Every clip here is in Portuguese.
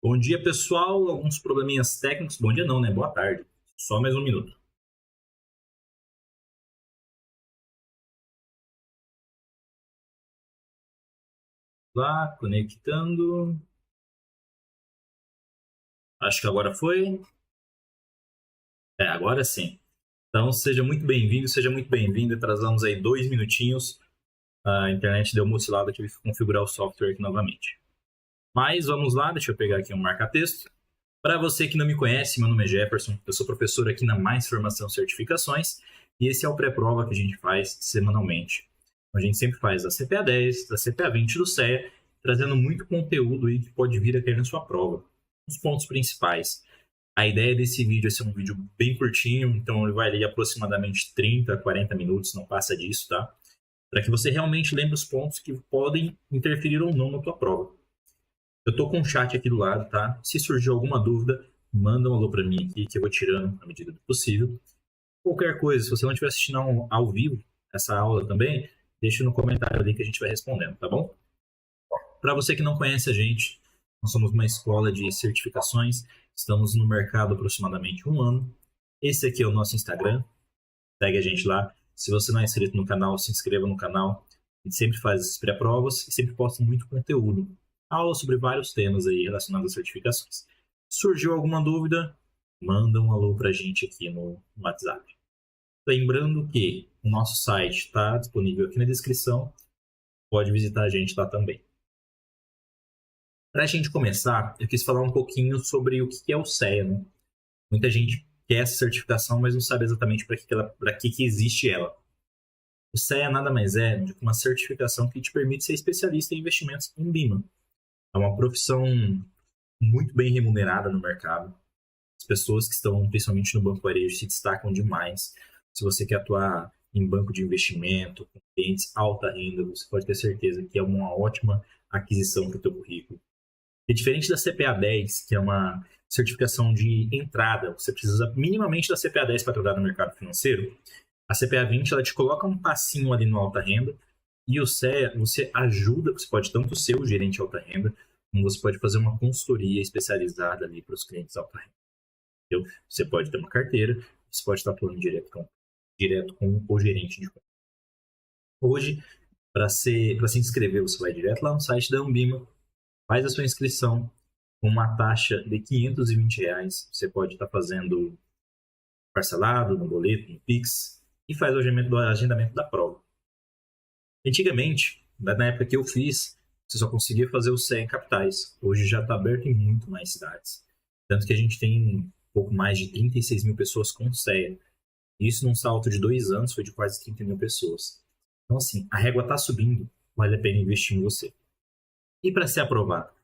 Bom dia, pessoal. Alguns probleminhas técnicos. Bom dia não, né? Boa tarde. Só mais um minuto. Lá, conectando. Acho que agora foi. Agora sim. Então, seja muito bem-vindo, seja muito bem-vindo. Atrasamos aí 2 minutinhos. A internet deu uma oscilada, tive que configurar o software aqui novamente. Mas vamos lá, deixa eu pegar aqui um marca-texto. Para você que não me conhece, meu nome é Jefferson, eu sou professor aqui na Mais Formação Certificações e esse é o pré-prova que a gente faz semanalmente. A gente sempre faz da CPA 10, da CPA 20 do CEA, trazendo muito conteúdo aí que pode vir a ter na sua prova. Os pontos principais. A ideia desse vídeo é ser um vídeo bem curtinho, então ele vai ali aproximadamente 30, 40 minutos, não passa disso, tá? Para que você realmente lembre os pontos que podem interferir ou não na tua prova. Eu tô com um chat aqui do lado, tá? Se surgir alguma dúvida, manda um alô para mim aqui que eu vou tirando à medida do possível. Qualquer coisa, se você não estiver assistindo ao vivo essa aula também, deixa no comentário ali que a gente vai respondendo, tá bom? Para você que não conhece a gente, nós somos uma escola de certificações, estamos no mercado há aproximadamente 1 ano. Esse aqui é o nosso Instagram, segue a gente lá. Se você não é inscrito no canal, se inscreva no canal. A gente sempre faz as pré-provas e sempre posta muito conteúdo. Aula sobre vários temas aí relacionados às certificações. Surgiu alguma dúvida? Manda um alô pra gente aqui no WhatsApp. Lembrando que o nosso site está disponível aqui na descrição. Pode visitar a gente lá também. Para a gente começar, eu quis falar um pouquinho sobre o que é o CEA, né? Muita gente quer essa certificação, mas não sabe exatamente para que existe ela. O CEA nada mais é do que uma certificação que te permite ser especialista em investimentos em BIMA. É uma profissão muito bem remunerada no mercado. As pessoas que estão, principalmente no banco varejo, se destacam demais. Se você quer atuar em banco de investimento, com clientes alta renda, você pode ter certeza que é uma ótima aquisição para o teu currículo. E diferente da CPA 10, que é uma certificação de entrada, você precisa minimamente da CPA 10 para trabalhar no mercado financeiro, a CPA 20 ela te coloca um passinho ali no alta renda, e o CEA, você ajuda, você pode tanto ser o gerente alta renda, como você pode fazer uma consultoria especializada ali para os clientes alta renda. Entendeu? Você pode ter uma carteira, você pode estar falando direto com o gerente de conta. Hoje, para se inscrever, você vai direto lá no site da Ambima, faz a sua inscrição com uma taxa de R$520. Você pode estar fazendo parcelado, no boleto, no Pix, e faz o agendamento da prova. Antigamente, na época que eu fiz, você só conseguia fazer o CEA em capitais. Hoje já está aberto em muito mais cidades. Tanto que a gente tem um pouco mais de 36 mil pessoas com CEA. Isso num salto de 2 anos foi de quase 30 mil pessoas. Então, assim, a régua está subindo, vale a pena investir em você. E para ser aprovado?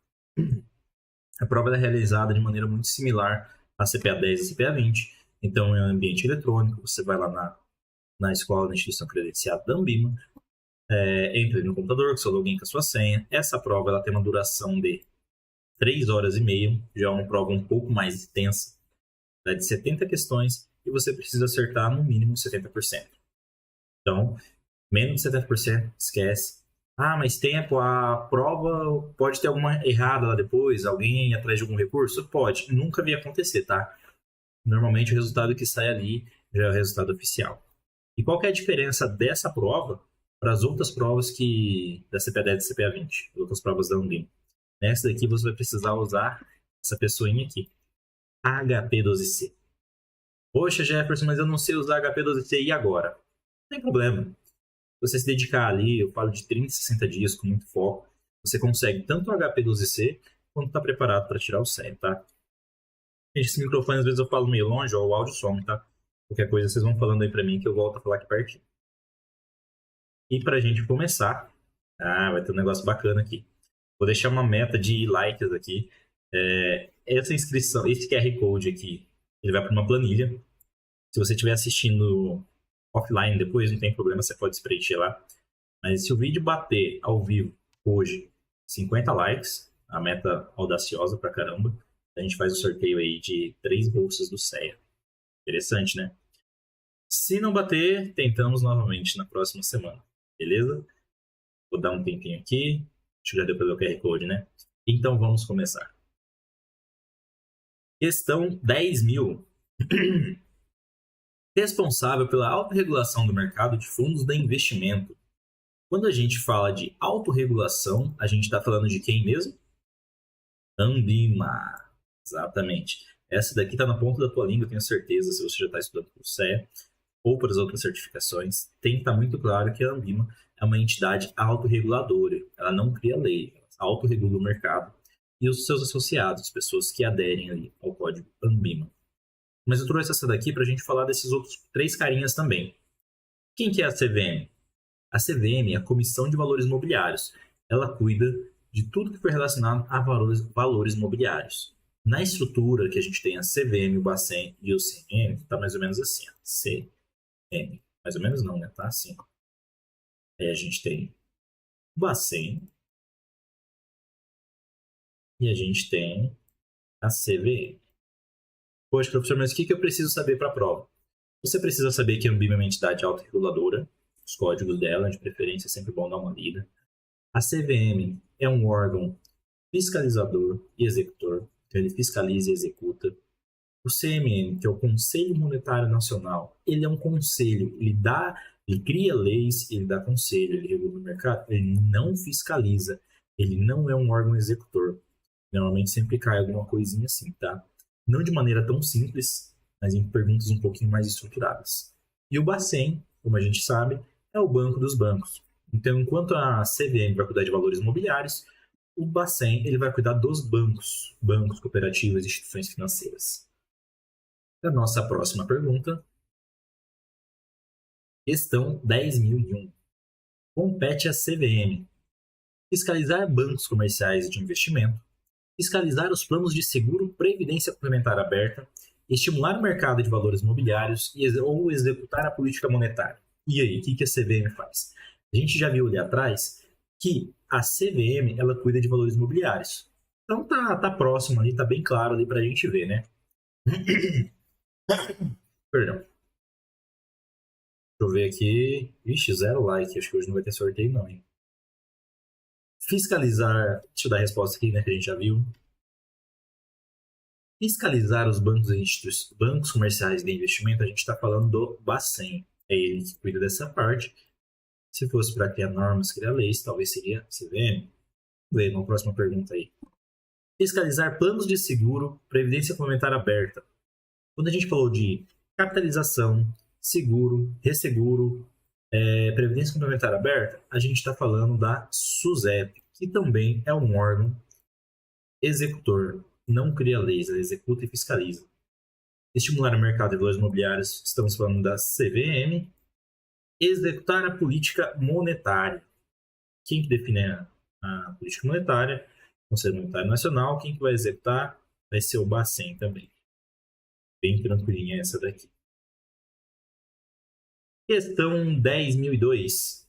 A prova é realizada de maneira muito similar à CPA 10 e CPA 20. Então, é um ambiente eletrônico. Você vai lá na escola, na instituição credenciada da Ambima, entra no computador com seu login, com a sua senha. Essa prova ela tem uma duração de 3 horas e meia. Já é uma prova um pouco mais extensa, de 70 questões, e você precisa acertar no mínimo 70%. Então, menos de 70%, esquece. Ah, mas tempo, a prova pode ter alguma errada lá depois, alguém ir atrás de algum recurso? Pode, nunca vi acontecer, tá? Normalmente o resultado que sai ali já é o resultado oficial. E qual que é a diferença dessa prova para as outras provas da CPA 10 e CPA 20, as outras provas da Ambima? Nessa daqui você vai precisar usar essa pessoinha aqui, HP12C. Poxa, Jefferson, mas eu não sei usar HP12C, e agora? Não tem problema. Você se dedicar ali, eu falo de 30, 60 dias com muito foco, você consegue tanto o HP12C quanto está preparado para tirar o CEA, tá? Gente, esse microfone às vezes eu falo meio longe, ó, o áudio some, tá? Qualquer coisa vocês vão falando aí para mim que eu volto a falar aqui pertinho. E para a gente começar, vai ter um negócio bacana aqui. Vou deixar uma meta de likes aqui. Essa inscrição, esse QR Code aqui, ele vai para uma planilha. Se você estiver assistindo offline depois, não tem problema, você pode preencher lá. Mas se o vídeo bater ao vivo hoje 50 likes, a meta audaciosa pra caramba, a gente faz o sorteio aí de 3 bolsas do CEA. Interessante, né? Se não bater, tentamos novamente na próxima semana, beleza? Vou dar um tempinho aqui. Acho que já deu para ver o QR Code, né? Então vamos começar. Questão 10.000. Responsável pela autorregulação do mercado de fundos de investimento. Quando a gente fala de autorregulação, a gente está falando de quem mesmo? Anbima. Exatamente. Essa daqui está na ponta da tua língua, tenho certeza, se você já está estudando para o CE ou para as outras certificações. Tem que estar muito claro que a Anbima é uma entidade autorreguladora. Ela não cria lei, ela autorregula o mercado e os seus associados, pessoas que aderem ali ao código Anbima. Mas eu trouxe essa daqui para a gente falar desses outros 3 carinhas também. Quem que é a CVM? A CVM é a Comissão de Valores Mobiliários. Ela cuida de tudo que for relacionado a valores mobiliários. Na estrutura que a gente tem a CVM, o Bacen e o CMM, está mais ou menos assim. Ó. CM. Mais ou menos não, né? Tá assim. Aí a gente tem o Bacen e a gente tem a CVM. Poxa, professor, mas o que eu preciso saber para a prova? Você precisa saber que a Anbima é uma entidade autorreguladora, os códigos dela, de preferência, é sempre bom dar uma lida. A CVM é um órgão fiscalizador e executor, então ele fiscaliza e executa. O CMN, que é o Conselho Monetário Nacional, ele é um conselho, ele cria leis, ele dá conselho, ele regula o mercado, ele não fiscaliza, ele não é um órgão executor. Normalmente sempre cai alguma coisinha assim, tá? Não de maneira tão simples, mas em perguntas um pouquinho mais estruturadas. E o Bacen, como a gente sabe, é o banco dos bancos. Então, enquanto a CVM vai cuidar de valores imobiliários, o Bacen ele vai cuidar dos bancos, cooperativas e instituições financeiras. A nossa próxima pergunta. Questão 10.001. Compete à CVM fiscalizar bancos comerciais de investimento, fiscalizar os planos de seguro previdência complementar aberta, estimular o mercado de valores mobiliários ou executar a política monetária. E aí, o que a CVM faz? A gente já viu ali atrás que a CVM ela cuida de valores mobiliários. Então tá próximo ali, tá bem claro ali pra gente ver, né? Perdão. Deixa eu ver aqui. Ixi, 0 like. Acho que hoje não vai ter sorteio não, hein? Fiscalizar... Deixa eu dar a resposta aqui, né? Que a gente já viu. Fiscalizar os bancos comerciais de investimento, a gente está falando do Bacen. É ele que cuida dessa parte. Se fosse para criar normas, criar leis, talvez seria a CVM. Vamos ver uma próxima pergunta aí. Fiscalizar planos de seguro, previdência complementar aberta. Quando a gente falou de capitalização, seguro, resseguro, previdência complementar aberta, a gente está falando da SUSEP, que também é um órgão executor. Não cria leis, ela executa e fiscaliza. Estimular o mercado de valores imobiliários, estamos falando da CVM. Executar a política monetária. Quem que define a política monetária? Conselho Monetário Nacional. Quem que vai executar? Vai ser o Bacen também. Bem tranquilinha essa daqui. Questão 10.002.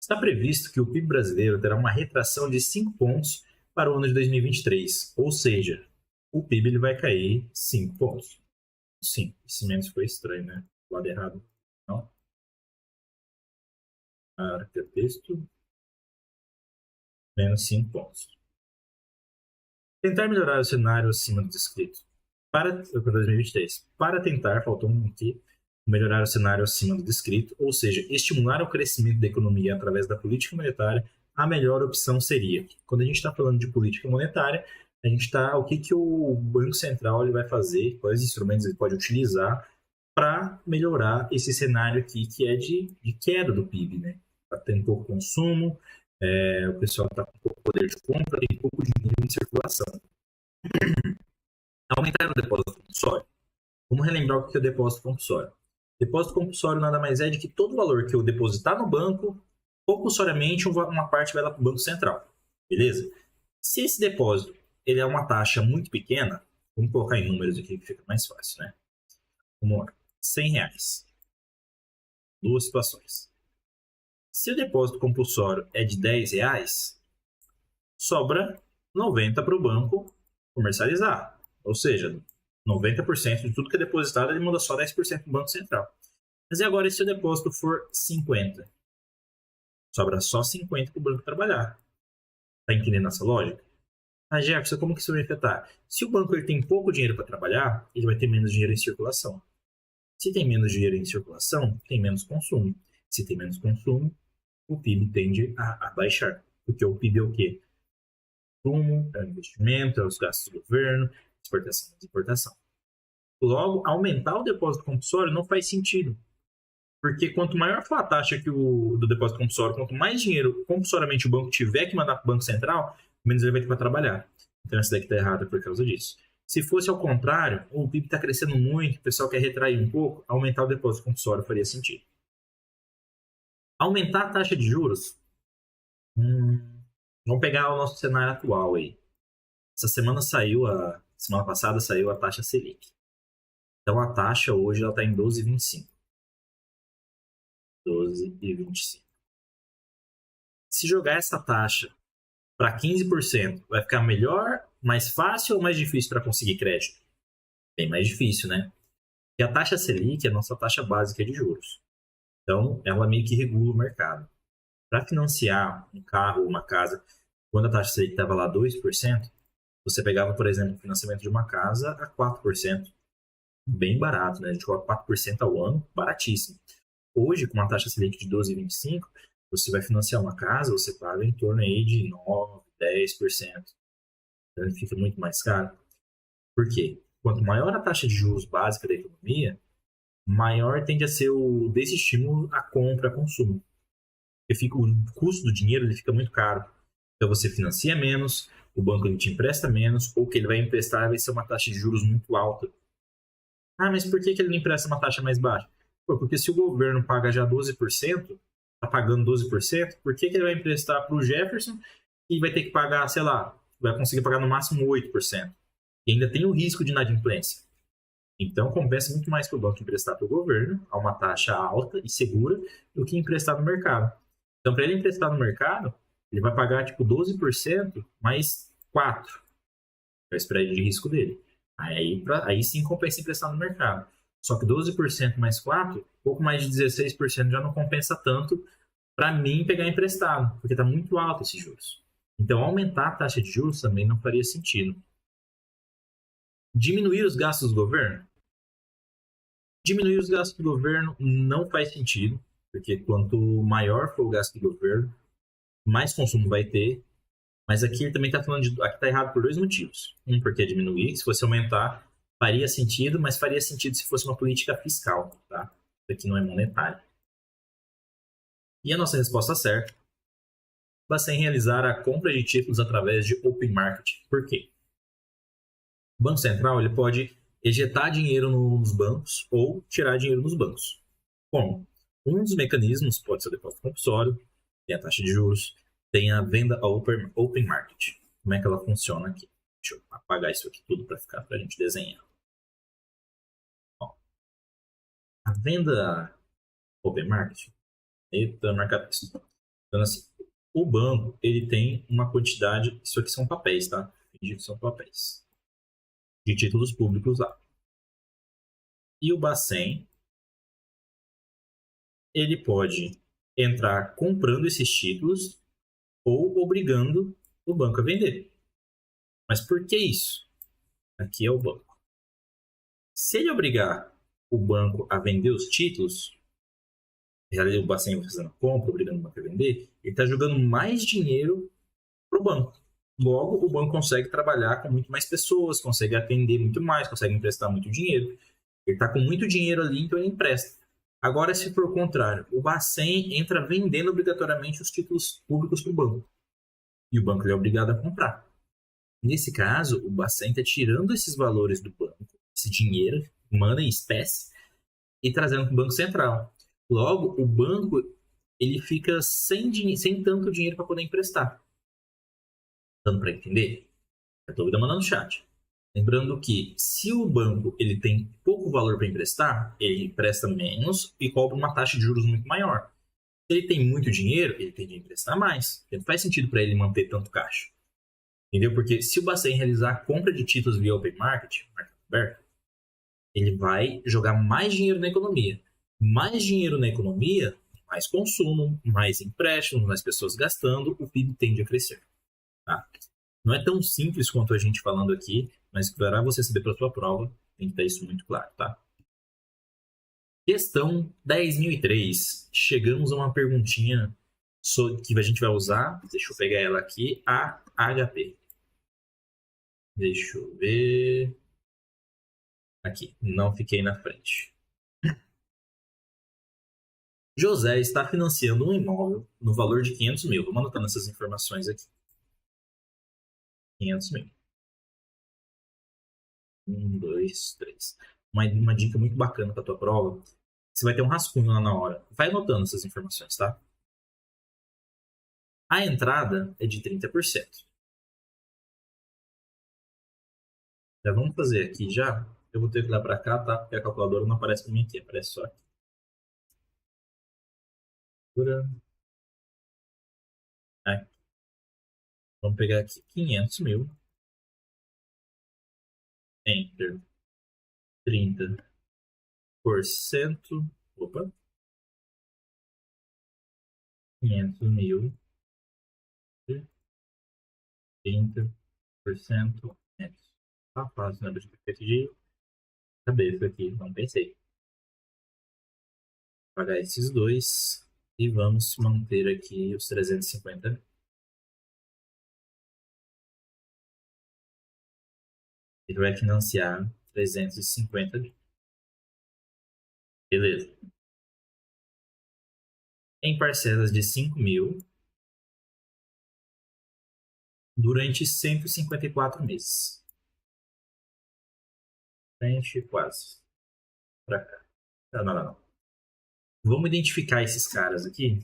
Está previsto que o PIB brasileiro terá uma retração de 5 pontos para o ano de 2023. Ou seja, o PIB ele vai cair 5 pontos. Sim, esse menos foi estranho, né? Do lado errado. Não. Marca texto. Menos 5 pontos. Tentar melhorar o cenário acima do descrito. Para 2023. Para tentar, faltou um aqui, melhorar o cenário acima do descrito, ou seja, estimular o crescimento da economia através da política monetária, a melhor opção seria. Quando a gente está falando de política monetária, a gente está, o que o Banco Central ele vai fazer, quais instrumentos ele pode utilizar para melhorar esse cenário aqui, que é de queda do PIB, né? Está tendo pouco consumo, o pessoal está com pouco poder de compra, tem pouco dinheiro em circulação. Aumentar o depósito compulsório. Vamos relembrar o que é o depósito compulsório. Depósito compulsório nada mais é de que todo valor que eu depositar no banco, compulsoriamente uma parte vai lá para o Banco Central. Beleza? Se esse depósito ele é uma taxa muito pequena, vamos colocar em números aqui que fica mais fácil, né? Vamos lá. R$100. Duas situações. Se o depósito compulsório é de R$10, sobra 90 para o banco comercializar. Ou seja, 90% de tudo que é depositado, ele manda só 10% para o Banco Central. Mas e agora se o depósito for 50? Sobra só 50 para o banco trabalhar. Está entendendo essa lógica? Jefferson, como que isso vai afetar? Se o banco ele tem pouco dinheiro para trabalhar, ele vai ter menos dinheiro em circulação. Se tem menos dinheiro em circulação, tem menos consumo. Se tem menos consumo, o PIB tende a baixar. Porque o PIB é o quê? Consumo, é o investimento, é os gastos do governo, exportação e desimportação. Logo, aumentar o depósito compulsório não faz sentido. Porque quanto maior for a taxa do depósito compulsório, quanto mais dinheiro compulsoriamente o banco tiver que mandar para o Banco Central, menos ele vai ter para trabalhar. Então essa daqui está errada por causa disso. Se fosse ao contrário, o PIB está crescendo muito, o pessoal quer retrair um pouco, aumentar o depósito compulsório faria sentido. Aumentar a taxa de juros? Vamos pegar o nosso cenário atual aí. Semana passada saiu a taxa Selic. Então a taxa hoje está em 12,25. 12,25. Se jogar essa taxa para 15%, vai ficar melhor, mais fácil ou mais difícil para conseguir crédito? Bem mais difícil, né? E a taxa Selic é a nossa taxa básica de juros. Então, ela meio que regula o mercado. Para financiar um carro ou uma casa, quando a taxa Selic estava lá 2%, você pegava, por exemplo, o financiamento de uma casa a 4%. Bem barato, né? A gente coloca 4% ao ano, baratíssimo. Hoje, com uma taxa Selic de 12,25%, você vai financiar uma casa, você paga em torno aí de 9%, 10%. Então, ele fica muito mais caro. Por quê? Quanto maior a taxa de juros básica da economia, maior tende a ser o desestímulo à compra, a consumo. Porque o custo do dinheiro ele fica muito caro. Então, você financia menos, o banco ele te empresta menos, ou o que ele vai emprestar vai ser uma taxa de juros muito alta. Ah, mas por que ele não empresta uma taxa mais baixa? Porque se o governo paga já 12%, está pagando 12%, por que ele vai emprestar para o Jefferson e vai ter que pagar, sei lá, vai conseguir pagar no máximo 8%? E ainda tem o risco de inadimplência. Então, compensa muito mais para o banco emprestar para o governo a uma taxa alta e segura do que emprestar no mercado. Então, para ele emprestar no mercado, ele vai pagar tipo 12% mais 4%, é o spread de risco dele. Aí sim compensa emprestar no mercado. Só que 12% mais 4%, pouco mais de 16% já não compensa tanto para mim pegar emprestado, porque está muito alto esses juros. Então, aumentar a taxa de juros também não faria sentido. Diminuir os gastos do governo? Diminuir os gastos do governo não faz sentido, porque quanto maior for o gasto do governo, mais consumo vai ter. Mas aqui ele também está falando aqui está errado por dois motivos. Um, porque é diminuir, se fosse aumentar, faria sentido, mas faria sentido se fosse uma política fiscal, tá? Isso aqui não é monetário. E a nossa resposta certa vai ser em realizar a compra de títulos através de open market. Por quê? O Banco Central ele pode ejetar dinheiro nos bancos ou tirar dinheiro nos bancos. Como? Um dos mecanismos pode ser o depósito compulsório, tem a taxa de juros, tem a venda ao open market. Como é que ela funciona aqui? Deixa eu apagar isso aqui tudo para a gente desenhar. Ó, a venda open market, eita, marca texto. Então, assim, o banco ele tem uma quantidade, isso aqui são papéis, tá? Finge que são papéis de títulos públicos lá. E o Bacen, ele pode entrar comprando esses títulos ou obrigando o banco a vender. Mas por que isso? Aqui é o banco. Se ele obrigar o banco a vender os títulos, o Bacen vai fazendo a compra, obrigando o banco a vender, ele está jogando mais dinheiro para o banco. Logo, o banco consegue trabalhar com muito mais pessoas, consegue atender muito mais, consegue emprestar muito dinheiro. Ele está com muito dinheiro ali, então ele empresta. Agora, se for o contrário, o Bacen entra vendendo obrigatoriamente os títulos públicos para o banco. E o banco é obrigado a comprar. Nesse caso, o Bacen está tirando esses valores do banco, esse dinheiro, manda em espécie, e trazendo para o Banco Central. Logo, o banco ele fica sem tanto dinheiro para poder emprestar. Dando para entender? A dúvida manda no chat. Lembrando que se o banco ele tem pouco valor para emprestar, ele empresta menos e cobra uma taxa de juros muito maior. Se ele tem muito dinheiro, ele tem que emprestar mais. Não faz sentido para ele manter tanto caixa. Entendeu? Porque se o Bacen realizar a compra de títulos via open market, mercado aberto, ele vai jogar mais dinheiro na economia. Mais dinheiro na economia, mais consumo, mais empréstimos, mais pessoas gastando, o PIB tende a crescer. Tá? Não é tão simples quanto a gente falando aqui, mas para você saber para a sua prova, tem que ter isso muito claro, tá? Questão 10.003. Chegamos a uma perguntinha que a gente vai usar. Deixa eu pegar ela aqui. A HP. Deixa eu ver. Aqui. Não fiquei na frente. José está financiando um imóvel no valor de 500 mil. Vamos anotando essas informações aqui. 500 mil. 1, 2, 3. Uma dica muito bacana para a tua prova. Você vai ter um rascunho lá na hora. Vai anotando essas informações, tá? A entrada é de 30%. Já vamos fazer aqui já. Eu vou ter que ir lá para cá, tá? Porque a calculadora não aparece para mim aqui, aparece só aqui. Aqui. Vamos pegar aqui 500 mil. Enter. 30%. Opa. 500 mil. 30%. Tá fácil, né? De cabeça aqui. Não pensei. Pagar esses dois. E vamos manter aqui os 350. Ele vai financiar 350. Beleza. Em parcelas de 5 mil durante 154 meses. Frente, quase. Pra cá. Não. Vamos identificar esses caras aqui.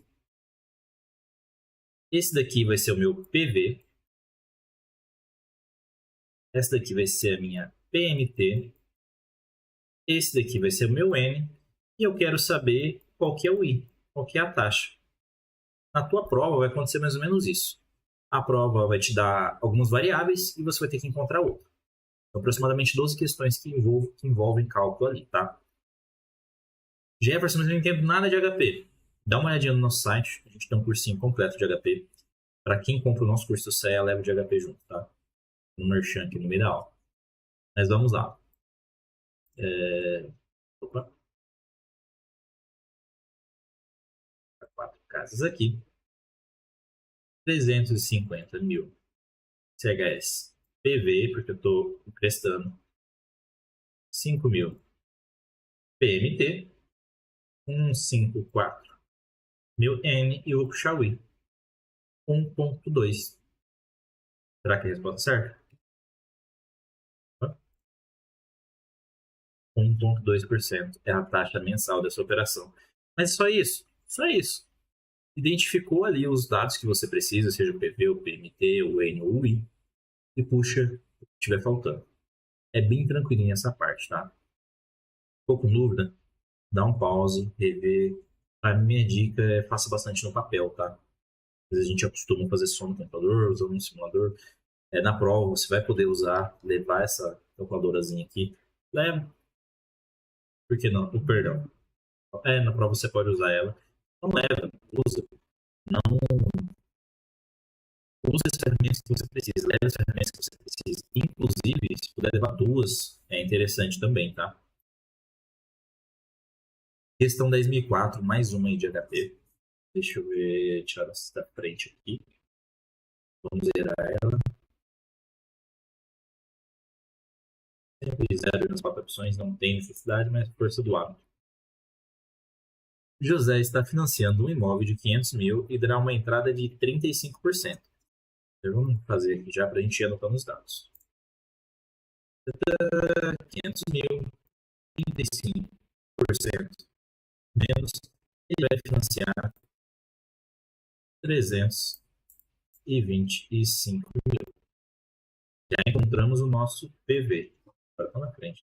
Esse daqui vai ser o meu PV. Essa daqui vai ser a minha PMT. Esse daqui vai ser o meu N. E eu quero saber qual que é o I, qual que é a taxa. Na tua prova vai acontecer mais ou menos isso. A prova vai te dar algumas variáveis e você vai ter que encontrar outra. Então, aproximadamente 12 questões que envolvem cálculo ali, tá? Jefferson, mas eu não entendo nada de HP. Dá uma olhadinha no nosso site. A gente tem um cursinho completo de HP. Para quem compra o nosso curso do CEA, leva o de HP junto, tá? No Merchan aqui no meio da aula. Mas vamos lá. Opa. 4 casas aqui. 350 mil CHS PV, porque eu estou emprestando. 5 mil PMT. 154 mil N e eu vou puxar o I. 1.2. Será que é a resposta certa? 1,2% é a taxa mensal dessa operação. Mas só isso. Só isso. Identificou ali os dados que você precisa, seja o PV, o PMT, o N ou o I, e puxa o que estiver faltando. É bem tranquilinho essa parte, tá? Ficou com dúvida? Dá um pause, rever. A minha dica é faça bastante no papel, tá? Às vezes a gente acostuma fazer som no computador, usando um simulador. Na prova você vai poder levar essa calculadorazinha aqui. Leva. Por que não? Perdão. Na prova você pode usar ela. Não leva, usa. Não use as ferramentas que você precisa. Leve as ferramentas que você precisa. Inclusive, se puder levar duas, é interessante também, tá? Questão 10.004, mais uma aí de HP. Deixa eu ver, tirar essa da frente aqui. Vamos zerar ela. Sempre zero nas 4 opções, não tem necessidade, mas força do hábito. José está financiando um imóvel de 500 mil e dará uma entrada de 35%. Então, vamos fazer aqui já para a gente ir anotando os dados. 500 mil, 35% menos, ele vai financiar 325 mil. Já encontramos o nosso PV. Agora está na frente.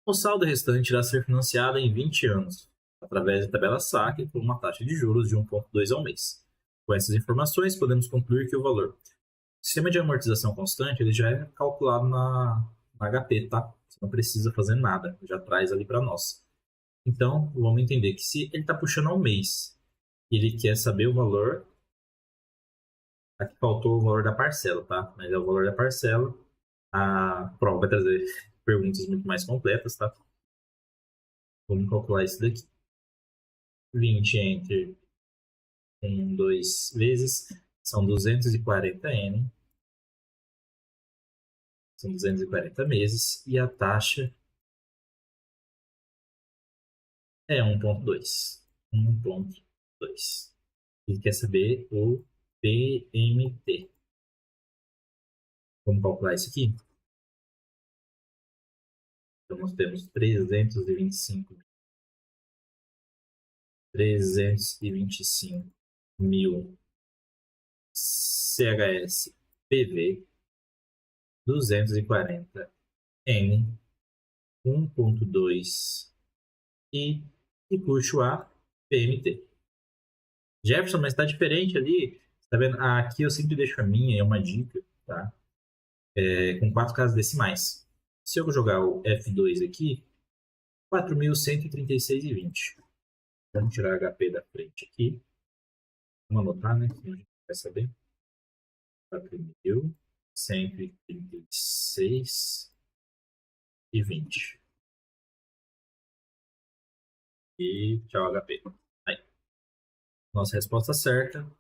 O saldo restante irá ser financiado em 20 anos, através da tabela SAC, com uma taxa de juros de 1,2 ao mês. Com essas informações, podemos concluir que o valor do sistema de amortização constante ele já é calculado na HP, tá? Você não precisa fazer nada, já traz ali para nós. Então, vamos entender que se ele está puxando ao mês e ele quer saber o valor Aqui faltou o valor da parcela, tá? Mas é o valor da parcela. A prova vai trazer perguntas muito mais completas, tá? Vamos calcular isso daqui. 20 entre 1, 2 vezes são 240 N. São 240 meses. E a taxa é 1,2. 1,2. Ele quer saber o PMT. Vamos calcular isso aqui? Então, nós temos 325 mil CHS PV, 240 N, 1,2 e puxo a PMT. Jefferson, mas está diferente ali. Tá vendo? Aqui eu sempre deixo a minha, é uma dica, tá? Com 4 casas decimais. Se eu jogar o F2 aqui, 4.136,20. Vamos tirar HP da frente aqui. Vamos anotar, né? Senão a gente vai saber. 4.136,20. E tchau, HP. Aí. Nossa resposta certa